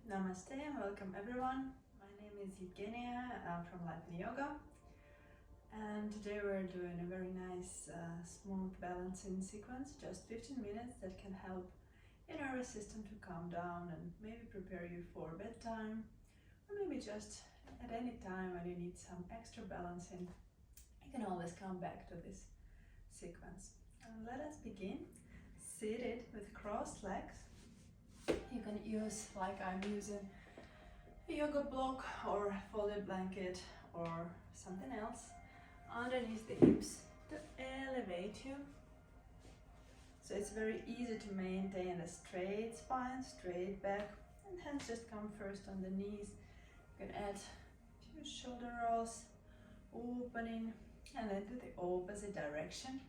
Namaste and welcome everyone. My name is Evgenia from Life in Yoga, and today we're doing a very nice smooth balancing sequence, just 15 minutes, that can help your nervous system to calm down and maybe prepare you for bedtime, or maybe just at any time when you need some extra balancing. You can always come back to this sequence. And let us begin. Seated with crossed legs. You can use, like I'm using, a yoga block or folded blanket or something else underneath the hips to elevate you. So it's very easy to maintain a straight spine, straight back, and hands just come first on the knees. You can add a few shoulder rolls, opening, and then to the opposite direction.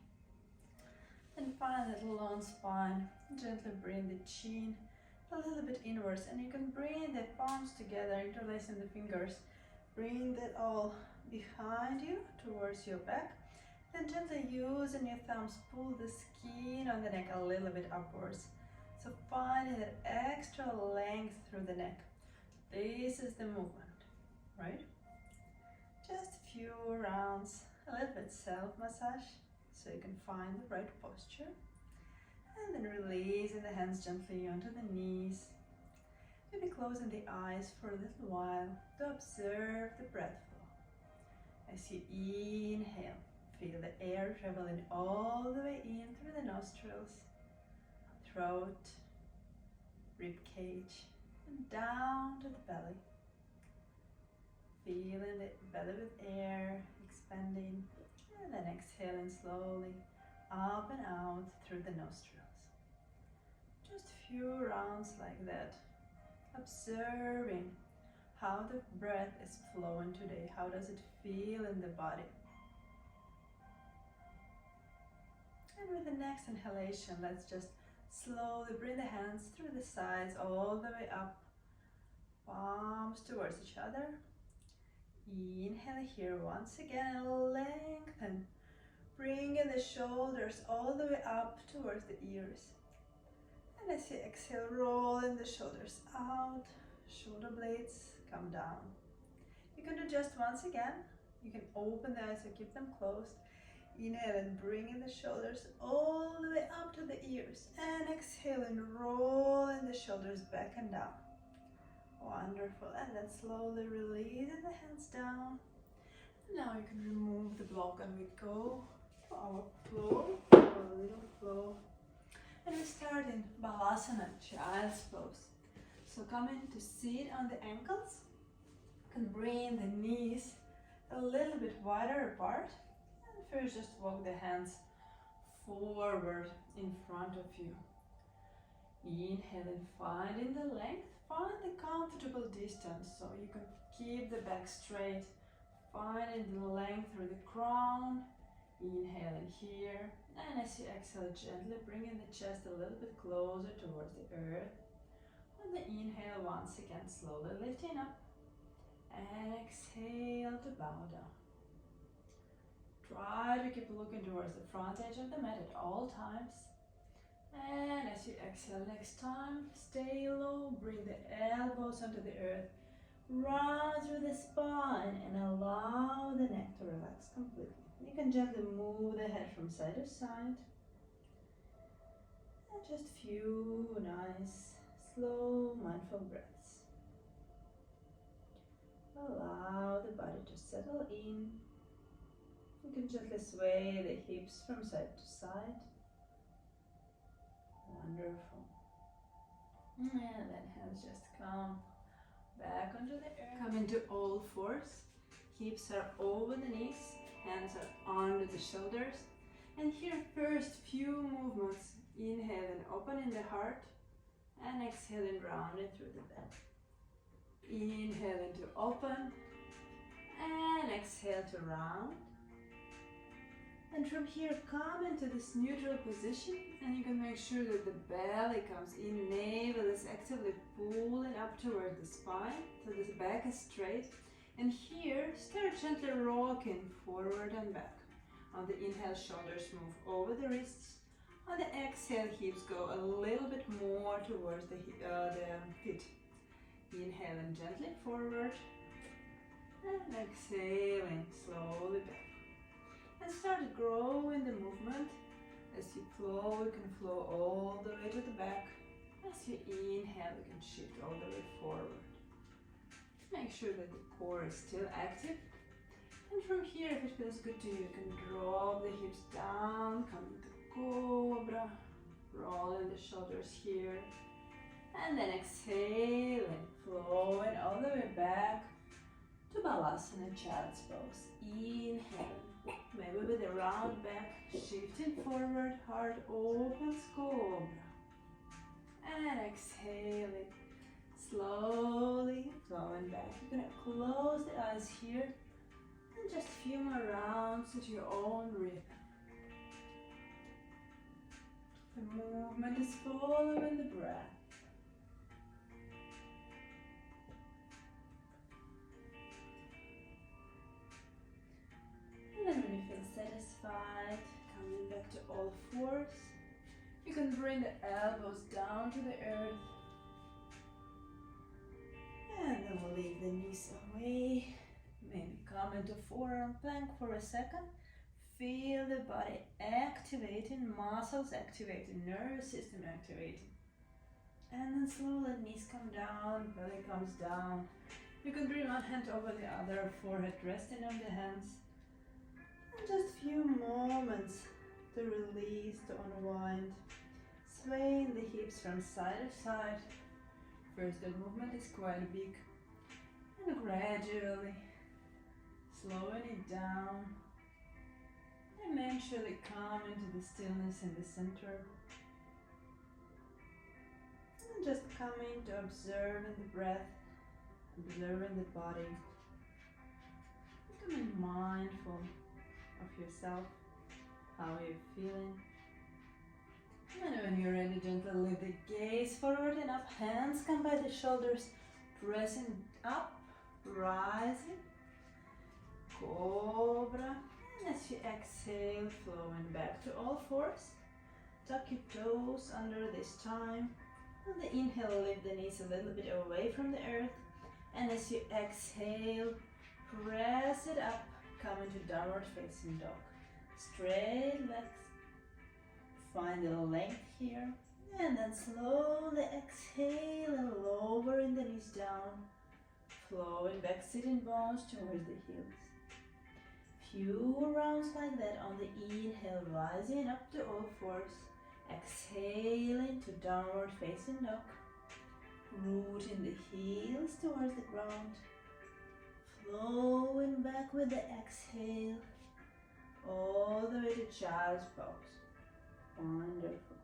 And find that long spine. Gently bring the chin a little bit inwards, and you can bring the palms together, interlacing the fingers. Bring that all behind you towards your back. Then gently using your thumbs, pull the skin on the neck a little bit upwards. So finding that extra length through the neck. This is the movement, right? Just a few rounds, a little bit self-massage, so you can find the right posture. And then releasing the hands gently onto the knees. Maybe closing the eyes for a little while to observe the breath flow. As you inhale, feel the air traveling all the way in through the nostrils, throat, rib cage, and down to the belly. Feeling the belly with air expanding, and then exhaling slowly up and out through the nostrils. Just a few rounds like that, observing how the breath is flowing today. How does it feel in the body? And with the next inhalation, let's just slowly bring the hands through the sides all the way up, palms towards each other. Inhale here once again, lengthen, bringing the shoulders all the way up towards the ears. And as you exhale, rolling the shoulders out, shoulder blades come down. You can do just once again. You can open the eyes or keep them closed. Inhale and bringing the shoulders all the way up to the ears. And exhale and rolling the shoulders back and down. Wonderful. And then slowly releasing the hands down. Now you can remove the block and we go to our flow, our little flow. And we start in Balasana, child's pose. So coming to sit on the ankles. You can bring the knees a little bit wider apart. And first just walk the hands forward in front of you. Inhaling, finding the length. Find the comfortable distance so you can keep the back straight. Finding the length through the crown. Inhaling here, and as you exhale, gently bringing the chest a little bit closer towards the earth. On the inhale, once again, slowly lifting up, and exhale to bow down. Try to keep looking towards the front edge of the mat at all times. And as you exhale next time, stay low, bring the elbows onto the earth, run through the spine, and allow the neck to relax completely. You can gently move the head from side to side. And just a few nice, slow, mindful breaths. Allow the body to settle in. You can gently sway the hips from side to side. Wonderful. And then hands just come back onto the earth. Come into all fours. Hips are over the knees. Hands are under the shoulders. And here first few movements. Inhaling, opening the heart. And exhaling, rounding through the back. Inhaling to open. And exhale to round. And from here, come into this neutral position. And you can make sure that the belly comes in. Navel is actively pulling up toward the spine. So the back is straight. And here, start gently rocking forward and back. On the inhale, shoulders move over the wrists. On the exhale, hips go a little bit more towards the feet. inhaling gently forward and exhaling slowly back. And start growing the movement. As you flow, you can flow all the way to the back. As you inhale, you can shift all the way forward. Make sure that the core is still active. And from here, if it feels good to you, you can drop the hips down, come into cobra, rolling the shoulders here. And then exhaling, flowing all the way back to Balasana, child's pose. Inhaling, maybe with a round back, shifting forward, heart opens, cobra. And exhaling, slowly flowing back. You're gonna close the eyes here and just a few more rounds at your own rhythm. The movement is following the breath. And then when you feel satisfied, coming back to all fours, you can bring the elbows down to the earth. And then we'll leave the knees away. Maybe come into forearm plank for a second. Feel the body activating, muscles activating, nervous system activating. And then slowly knees come down, belly comes down. You can bring one hand over the other, forehead resting on the hands. And just a few moments to release, to unwind. Swaying the hips from side to side. First, the movement is quite big. And gradually slowing it down. And eventually come into the stillness in the center. And just coming to observing the breath, observing the body. Becoming mindful of yourself, how you're feeling. And when you're ready, gently lift the gaze forward and up. Hands come by the shoulders, pressing up, rising, cobra. And as you exhale, flowing back to all fours. Tuck your toes under this time. On the inhale, lift the knees a little bit away from the earth. And as you exhale, press it up, come into downward facing dog. Straight legs. Find the length here, and then slowly exhale and lowering the knees down, flowing back sitting bones towards the heels. Few rounds like that on the inhale, rising up to all fours, exhaling to downward facing dog, rooting the heels towards the ground, flowing back with the exhale, all the way to child's pose. Wonderful.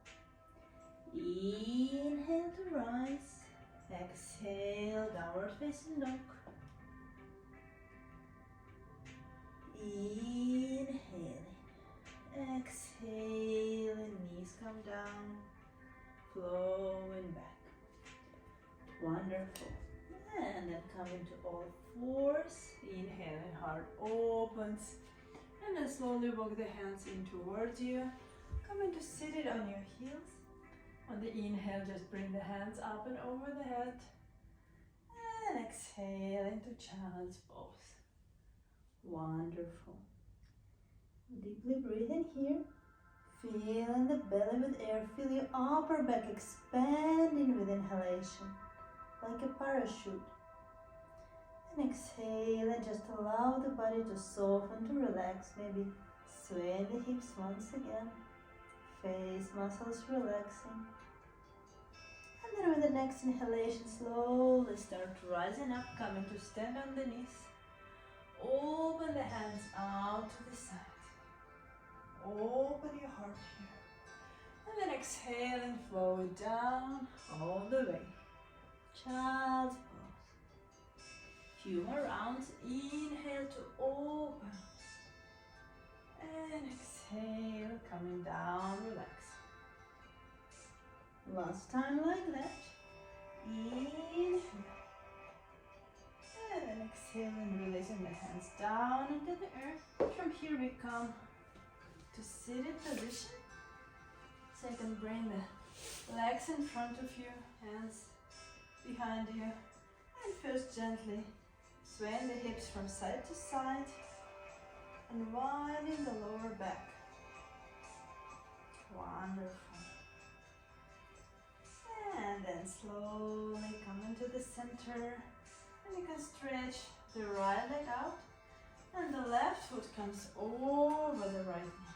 Inhale to rise. Exhale, downward facing dog. Inhaling. Exhaling, knees come down. Flowing back. Wonderful. And then coming to all fours. Inhaling, heart opens. And then slowly walk the hands in towards you. Coming to sit it on your heels. On the inhale, just bring the hands up and over the head. And exhale into child's pose. Wonderful. Deeply breathe in here. Feel in the belly with air. Feel your upper back expanding with inhalation, like a parachute. And exhale and just allow the body to soften, to relax. Maybe sway the hips once again. Face muscles relaxing. And then with the next inhalation, slowly start rising up, coming to stand on the knees. Open the hands out to the side. Open your heart here. And then exhale and flow it down all the way. Child's pose. Few more rounds. Inhale to open. And exhale, coming down, relax. Last time like that. Inhale. And then exhale and releasing the hands down into the earth. From here we come to seated position. So you can bring the legs in front of you, hands behind you. And just gently swaying the hips from side to side and winding the lower back. Wonderful. And then slowly come into the center, and you can stretch the right leg out and the left foot comes over the right knee.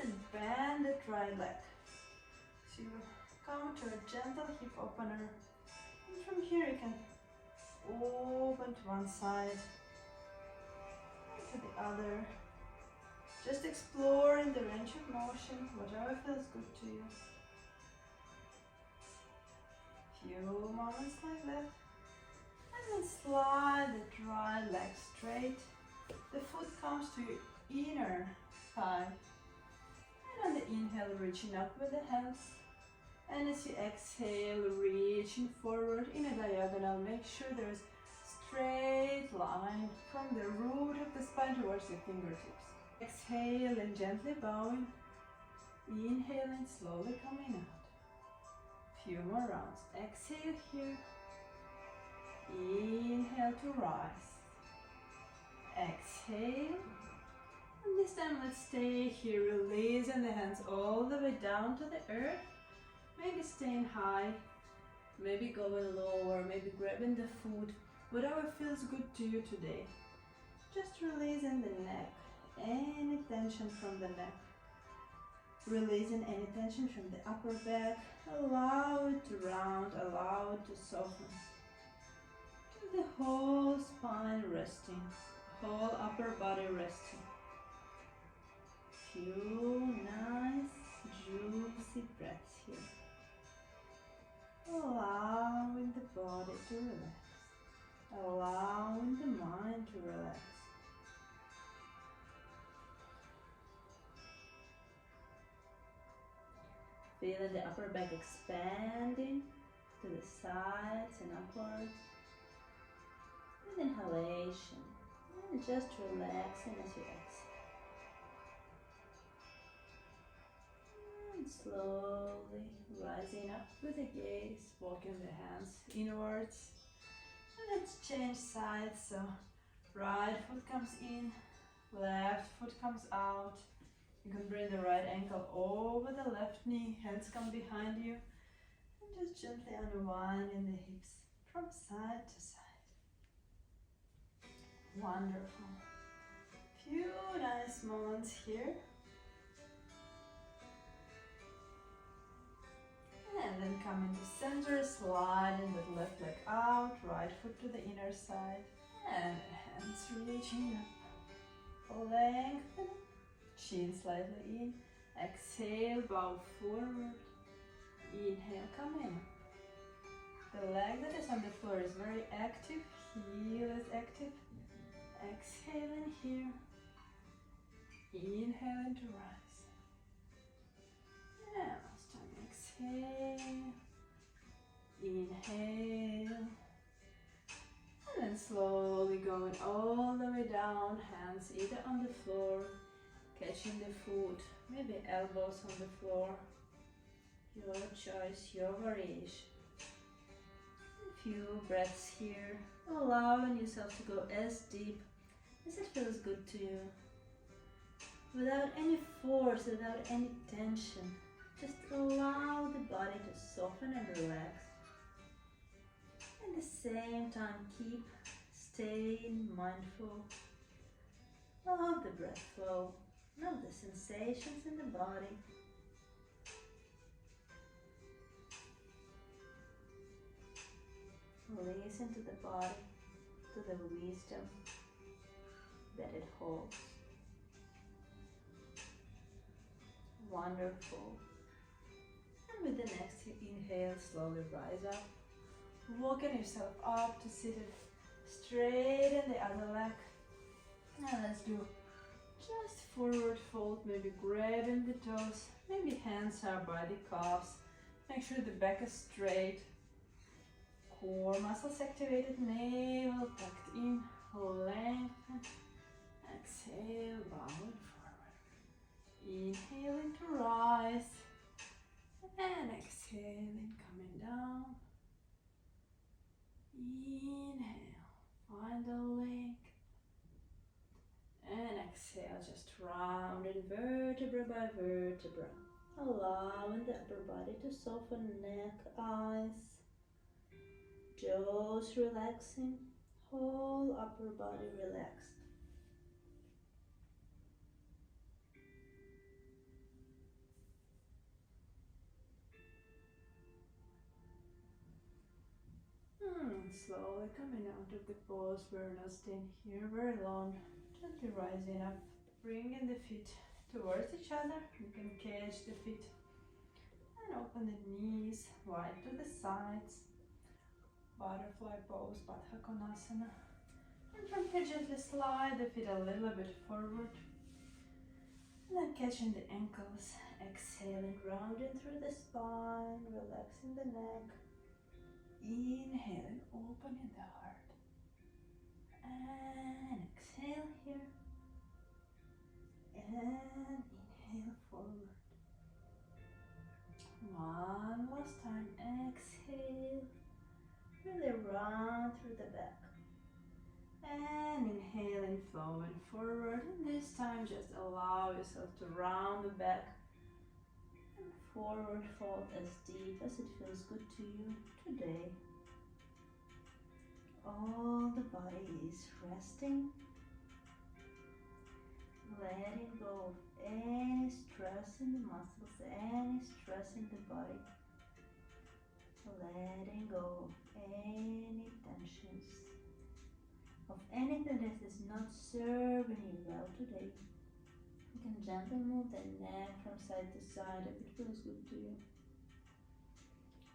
And then bend the right leg. So you come to a gentle hip opener, and from here you can open to one side and to the other. Just exploring the range of motion, whatever feels good to you. Few moments like that. And then slide the right leg straight. The foot comes to your inner thigh. And on the inhale, reaching up with the hands. And as you exhale, reaching forward in a diagonal. Make sure there is straight line from the root of the spine towards your fingertips. Exhale and gently bowing. Inhaling, slowly coming out. Few more rounds. Exhale here. Inhale to rise. Exhale. And this time let's stay here, releasing the hands all the way down to the earth. Maybe staying high, maybe going lower, maybe grabbing the foot. Whatever feels good to you today. Just releasing the neck, any tension from the neck. Releasing any tension from the upper back. Allow it to round, allow it to soften. The whole spine resting, whole upper body resting. Few nice, juicy breaths here. Allowing the body to relax, allowing the mind to relax. Feeling the upper back expanding to the sides and upwards. With inhalation, and just relaxing as you exhale. And slowly rising up with the gaze, walking the hands inwards. And let's change sides. So right foot comes in, left foot comes out. You can bring the right ankle over the left knee, hands come behind you. And just gently unwinding the hips from side to side. Wonderful. Few nice moments here. And then come into center, sliding the left leg out, right foot to the inner side. And hands reaching up. Lengthen. Chin slightly in. Exhale, bow forward. Inhale, come in. The leg that is on the floor is very active. Heel is active. Exhaling here. Inhaling to rise. And last time, exhale. Inhale. And then slowly going all the way down. Hands either on the floor, catching the foot, maybe elbows on the floor. Your choice, your variation. A few breaths here. Allowing yourself to go as deep as it feels good to you. Without any force, without any tension. Just allow the body to soften and relax. At the same time, keep staying mindful of the breath flow, of the sensations in the body. Listen to the body, to the wisdom that it holds. Wonderful. And with the next inhale, slowly rise up. Walking yourself up to sit straight in the other leg. And let's do just forward fold, maybe grabbing the toes, maybe hands are by the calves. Make sure the back is straight. Core muscles activated, navel tucked in, lengthen. Exhale, bowing forward. Inhaling to rise. And exhaling, coming down. vertebra by vertebra. Allowing the upper body to soften, neck, eyes, jaws relaxing, whole upper body relaxed. Slowly coming out of the pose, we're not staying here very long. Gently rising up, bringing the feet towards each other. You can catch the feet and open the knees wide to the sides. Butterfly pose, Baddha Konasana. And from here, gently slide the feet a little bit forward. And then catching the ankles, exhaling, rounding through the spine, relaxing the neck. Inhaling, opening the heart. And exhale here. And inhale forward. One last time. Exhale. Really round through the back. And inhaling, flowing forward. And this time just allow yourself to round the back. And forward fold as deep as it feels good to you today. All the body is resting. Letting go of any stress in the muscles, any stress in the body. Letting go of any tensions, of anything that is not serving you well today. You can gently move the neck from side to side if it feels good to you.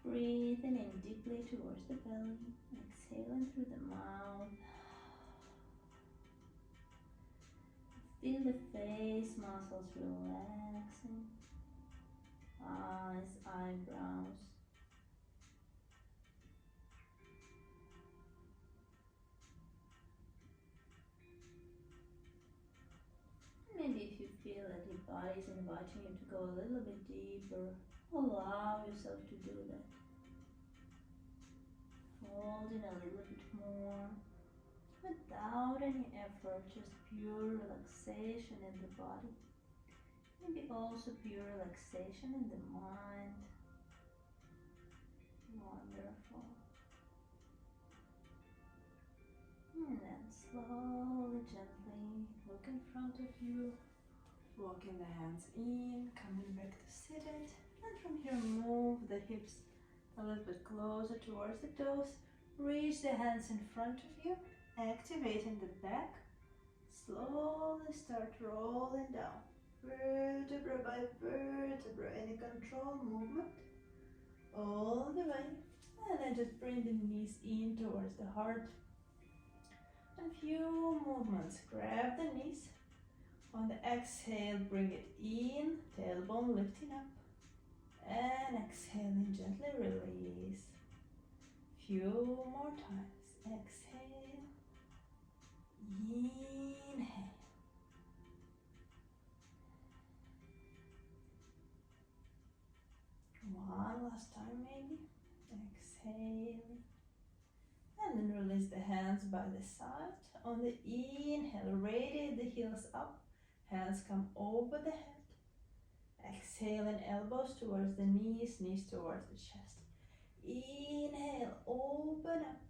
Breathing in deeply towards the belly, exhaling through the mouth. Feel the face muscles relaxing, eyes, eyebrows. Maybe if you feel that your body is inviting you to go a little bit deeper, allow yourself to do that. Holding a little bit more, without any effort, just pure relaxation in the body. Maybe also pure relaxation in the mind. Wonderful. And then slowly, gently look in front of you. Walking the hands in, coming back to seated. And from here, move the hips a little bit closer towards the toes. Reach the hands in front of you, activating the back. Slowly start rolling down. Vertebra by vertebra, any control movement. All the way. And then just bring the knees in towards the heart. A few movements. Grab the knees. On the exhale, bring it in. Tailbone lifting up. And exhaling, gently release. Few more times. Exhale. Inhale. One last time maybe. Exhale. And then release the hands by the side. On the inhale, radiate the heels up. Hands come over the head. Exhaling, elbows towards the knees, knees towards the chest. Inhale, open up.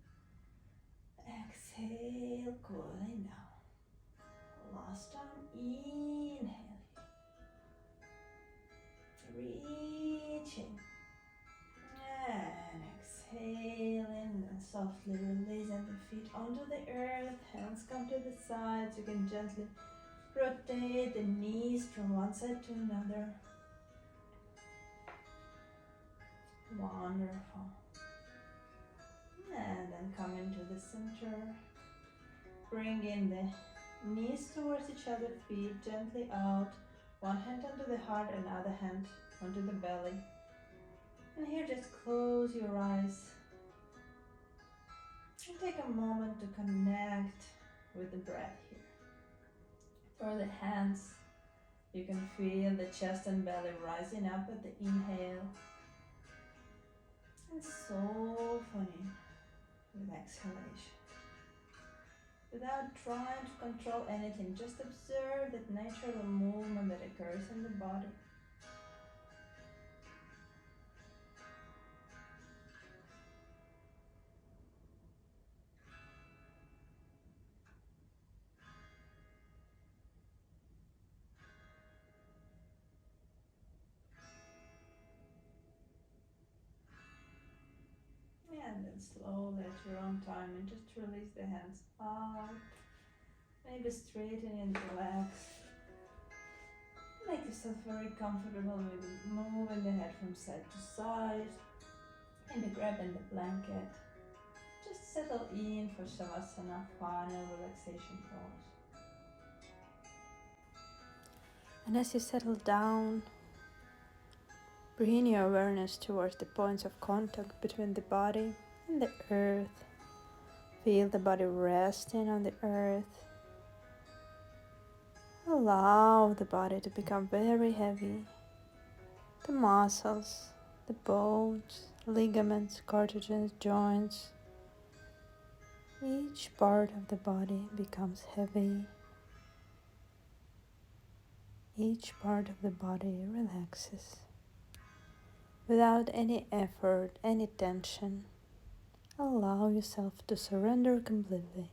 Exhale, cooling down. Last time, inhale. Reaching. And exhaling, and softly releasing the feet onto the earth. Hands come to the sides. You can gently rotate the knees from one side to another. Wonderful. And then come into the center. Bring in the knees towards each other, feet gently out. One hand onto the heart, another hand onto the belly. And here just close your eyes. And take a moment to connect with the breath here. For the hands, you can feel the chest and belly rising up at the inhale. And softening with exhalation. without trying to control anything. Just observe that natural movement that occurs in the body. And then slowly at your own time and just release the hands out. Maybe straighten and relax. Make yourself very comfortable with moving the head from side to side. Maybe grabbing the blanket. Just settle in for Shavasana, final relaxation pose. And as you settle down, bring your awareness towards the points of contact between the body and the earth. Feel the body resting on the earth. Allow the body to become very heavy. The muscles, the bones, ligaments, cartilages, joints. Each part of the body becomes heavy. Each part of the body relaxes. Without any effort, any tension, allow yourself to surrender completely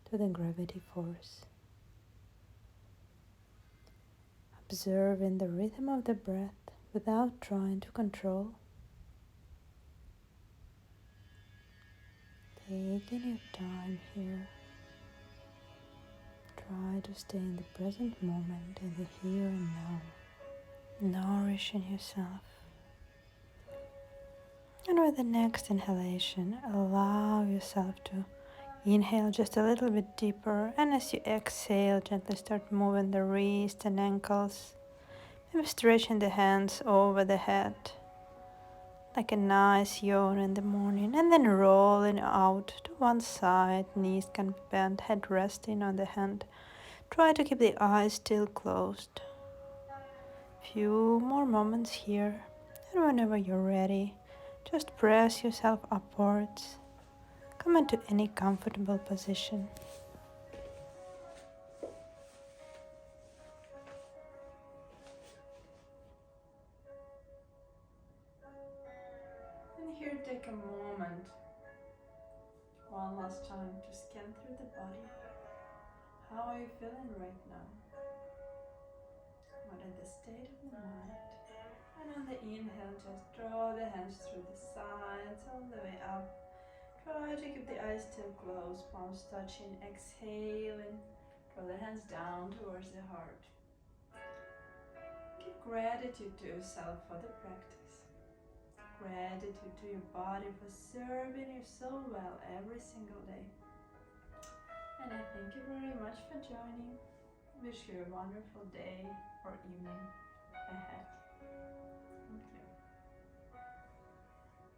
to the gravity force. Observing the rhythm of the breath without trying to control. Taking your time here. Try to stay in the present moment, in the here and now. Nourishing yourself. And with the next inhalation, allow yourself to inhale just a little bit deeper. And as you exhale, gently start moving the wrists and ankles. Maybe stretching the hands over the head. Like a nice yawn in the morning. And then rolling out to one side. Knees can be bent, head resting on the hand. Try to keep the eyes still closed. Few more moments here. And whenever you're ready, just press yourself upwards. Come into any comfortable position. And here take a moment, one last time, to scan through the body. How are you feeling right now? What is the state of the mind? And on the inhale, just draw the hands through the sides, all the way up. Try to keep the eyes still closed, palms touching. Exhaling, draw the hands down towards the heart. Give gratitude to yourself for the practice. Gratitude to your body for serving you so well every single day. And I thank you very much for joining. Wish you a wonderful day or evening ahead.